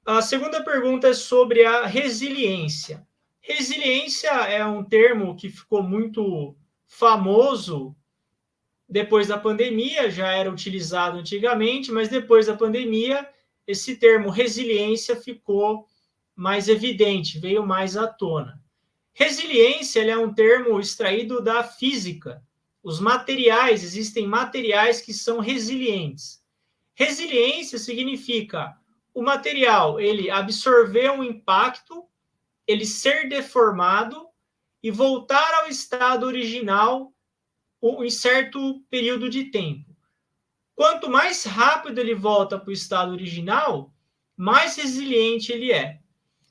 A segunda pergunta é sobre a resiliência. Resiliência é um termo que ficou muito famoso depois da pandemia, já era utilizado antigamente, mas depois da pandemia, esse termo resiliência ficou mais evidente, veio mais à tona. Resiliência ele é um termo extraído da física. Os materiais, existem materiais que são resilientes. Resiliência significa o material ele absorver um impacto, ele ser deformado e voltar ao estado original em certo período de tempo. Quanto mais rápido ele volta para o estado original, mais resiliente ele é,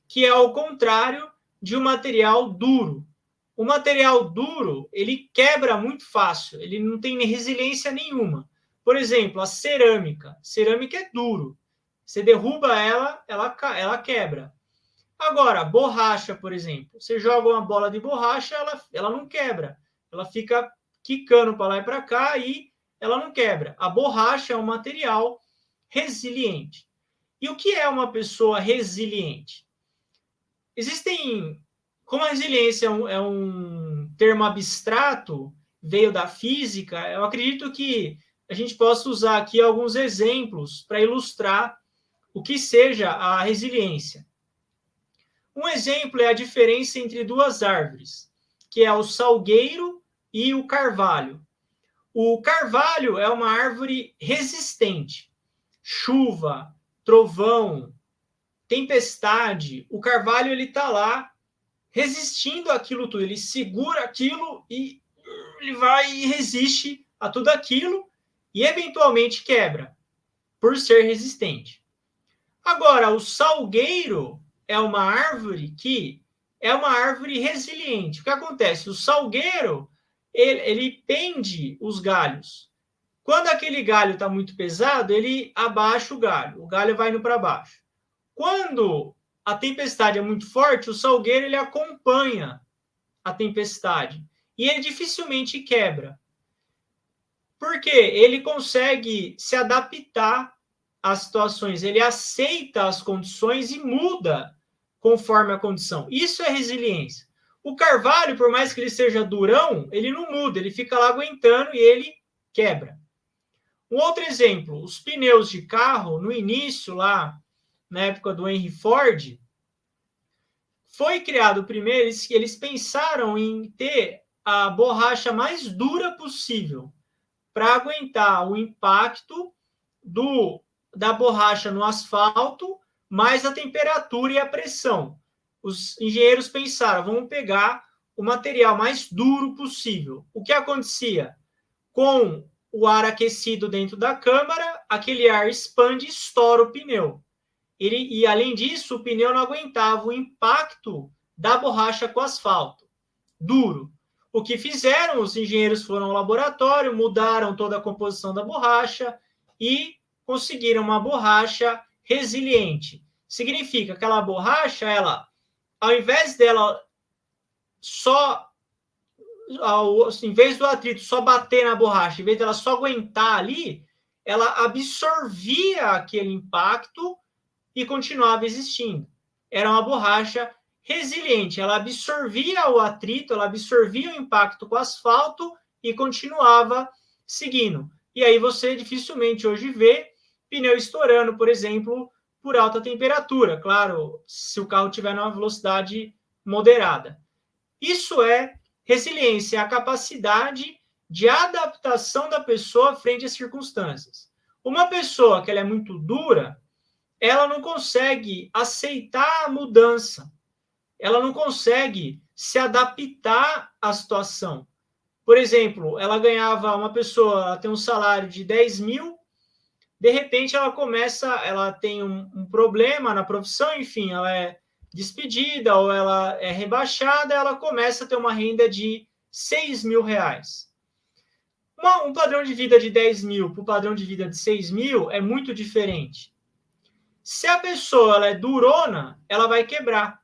que é ao contrário de um material duro. O material duro, ele quebra muito fácil, ele não tem resiliência nenhuma. Por exemplo, a cerâmica. Cerâmica é duro. Você derruba ela quebra. Agora, borracha, por exemplo. Você joga uma bola de borracha, ela não quebra. Ela fica quicando para lá e para cá e ela não quebra. A borracha é um material resiliente. E o que é uma pessoa resiliente? Existem. Como a resiliência é um termo abstrato, veio da física, eu acredito que a gente possa usar aqui alguns exemplos para ilustrar o que seja a resiliência. Um exemplo é a diferença entre duas árvores, que é o salgueiro e o carvalho. O carvalho é uma árvore resistente. Chuva, trovão, tempestade, o carvalho ele está lá resistindo àquilo tudo. Ele segura aquilo e ele vai e resiste a tudo aquilo e eventualmente quebra por ser resistente. Agora, o salgueiro é uma árvore que é uma árvore resiliente. O que acontece? O salgueiro ele pende os galhos. Quando aquele galho está muito pesado, ele abaixa o galho vai indo para baixo. Quando a tempestade é muito forte, o salgueiro ele acompanha a tempestade e ele dificilmente quebra. Porque ele consegue se adaptar às situações, ele aceita as condições e muda conforme a condição. Isso é resiliência. O carvalho, por mais que ele seja durão, ele não muda, ele fica lá aguentando e ele quebra. Um outro exemplo, os pneus de carro, no início, lá na época do Henry Ford, foi criado primeiro, eles pensaram em ter a borracha mais dura possível para aguentar o impacto da borracha no asfalto, mais a temperatura e a pressão. Os engenheiros pensaram, vamos pegar o material mais duro possível. O que acontecia? Com o ar aquecido dentro da câmara, aquele ar expande e estoura o pneu. E, além disso, o pneu não aguentava o impacto da borracha com o asfalto. Duro. O que fizeram? Os engenheiros foram ao laboratório, mudaram toda a composição da borracha e conseguiram uma borracha resiliente. Significa que aquela borracha, ela, ao invés dela só, em vez do atrito só bater na borracha, em vez dela só aguentar ali, ela absorvia aquele impacto e continuava existindo. Era uma borracha resiliente, ela absorvia o atrito, ela absorvia o impacto com o asfalto e continuava seguindo. E aí você dificilmente hoje vê pneu estourando, por exemplo, por alta temperatura. Claro, se o carro tiver numa velocidade moderada. Isso é resiliência, a capacidade de adaptação da pessoa frente às circunstâncias. Uma pessoa que ela é muito dura, ela não consegue aceitar a mudança, ela não consegue se adaptar à situação. Por exemplo, uma pessoa ela tem um salário de 10 mil, de repente ela tem um problema na profissão, enfim, ela é despedida ou ela é rebaixada, ela começa a ter uma renda de 6 mil reais. Um padrão de vida de 10 mil para o padrão de vida de 6 mil é muito diferente. Se a pessoa ela é durona, ela vai quebrar.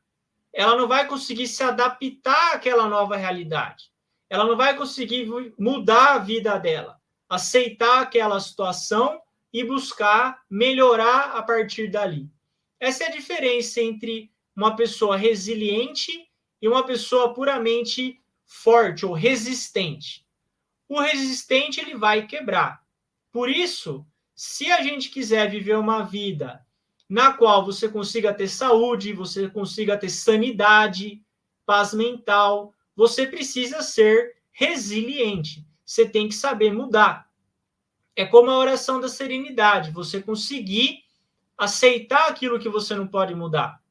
Ela não vai conseguir se adaptar àquela nova realidade. Ela não vai conseguir mudar a vida dela, aceitar aquela situação e buscar melhorar a partir dali. Essa é a diferença entre uma pessoa resiliente e uma pessoa puramente forte ou resistente. O resistente ele vai quebrar. Por isso, se a gente quiser viver uma vida na qual você consiga ter saúde, você consiga ter sanidade, paz mental, você precisa ser resiliente. Você tem que saber mudar. É como a oração da serenidade, você conseguir aceitar aquilo que você não pode mudar.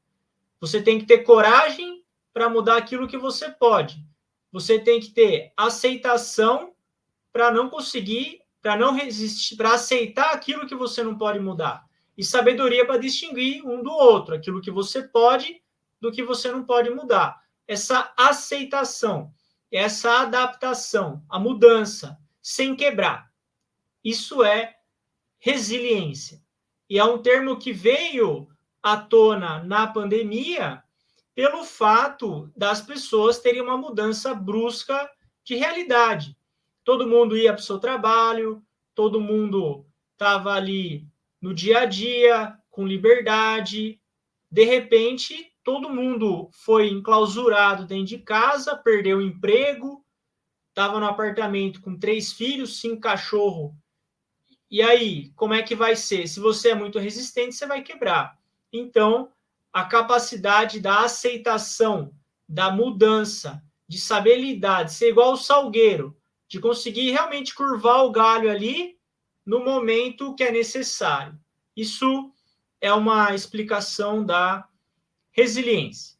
Você tem que ter coragem para mudar aquilo que você pode. Você tem que ter aceitação para não conseguir, para não resistir, para aceitar aquilo que você não pode mudar. E sabedoria para distinguir um do outro, aquilo que você pode do que você não pode mudar. Essa aceitação, essa adaptação, a mudança, sem quebrar. Isso é resiliência. E é um termo que veio à tona na pandemia pelo fato das pessoas terem uma mudança brusca de realidade. Todo mundo ia para o seu trabalho, todo mundo estava ali no dia a dia, com liberdade. De repente, todo mundo foi enclausurado dentro de casa, perdeu o emprego, estava no apartamento com 3 filhos, 5 cachorros. E aí, como é que vai ser? Se você é muito resistente, você vai quebrar. Então, a capacidade da aceitação, da mudança, de saber lidar, de ser igual o salgueiro, de conseguir realmente curvar o galho ali no momento que é necessário. Isso é uma explicação da resiliência.